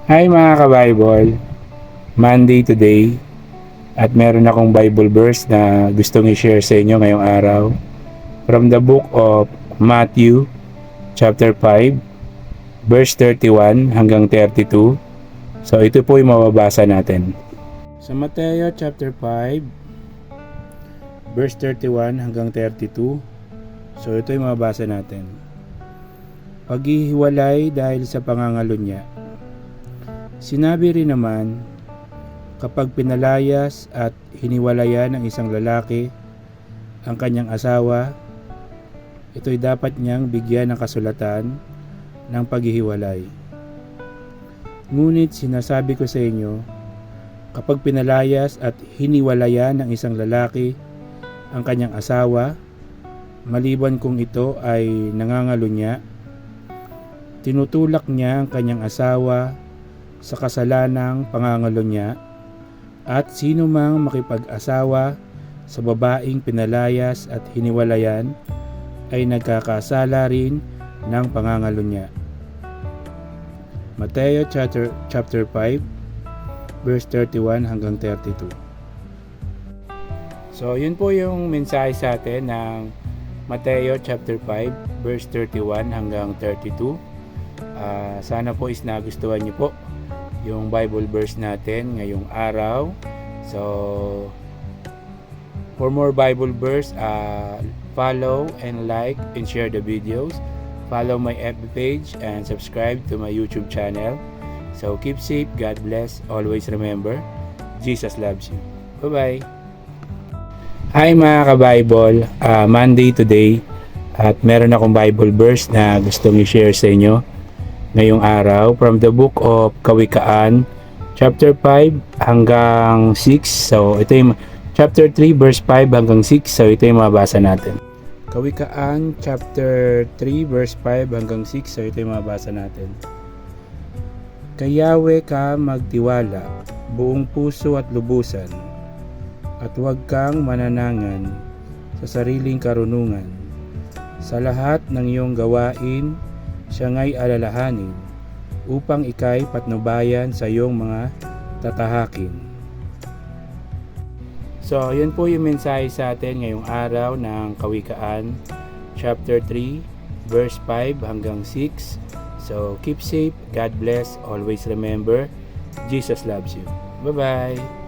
Hi mga ka-Bible, Monday today at meron akong Bible verse na gustong i-share sa inyo ngayong araw from the book of Matthew chapter 5 verse 31 hanggang 32. So ito po yung mababasa natin. Sa Mateo chapter 5 verse 31 hanggang 32. So ito yung mababasa natin. Paghihiwalay dahil sa pangangalunya. Sinabi rin naman, kapag pinalayas at hiniwalayan ng isang lalaki ang kanyang asawa, ito'y dapat niyang bigyan ng kasulatan ng paghihiwalay. Ngunit sinasabi ko sa inyo, kapag pinalayas at hiniwalayan ng isang lalaki ang kanyang asawa, maliban kung ito ay nangangalunya, tinutulak niya ang kanyang asawa sa kasalanang pangangalunya, at sino mang makipag-asawa sa babaeng pinalayas at hiniwalayan ay nagkakasala rin ng pangangalunya. Mateo chapter 5 verse 31 hanggang 32. So yun po yung mensahe sa atin ng Mateo chapter 5 verse 31 hanggang 32. Sana po is nagustuhan niyo po yung Bible verse natin ngayong araw. So for more Bible verse, follow and like and share the videos. Follow my FB page and subscribe to my YouTube channel. So keep safe, God bless. Always remember, Jesus loves you. Bye-bye. Hi mga ka-Bible, Monday today at meron akong Bible verse na gustong i-share sa inyo ngayong araw from the book of Kawikaan chapter 5 hanggang 6. So ito yung chapter 3 verse 5 hanggang 6. So ito yung mababasa natin. Kawikaan chapter 3 verse 5 hanggang 6. So ito yung mababasa natin. Kayawe ka magtiwala buong puso at lubusan, at huwag kang mananangan sa sariling karunungan. Sa lahat ng iyong gawain siya nga'y alalahanin, upang ika'y patnubayan sa iyong mga tatahakin. So, yun po yung mensahe sa atin ngayong araw ng Kawikaan chapter 3 verse 5 hanggang 6. So, keep safe, God bless, always remember, Jesus loves you. Bye-bye!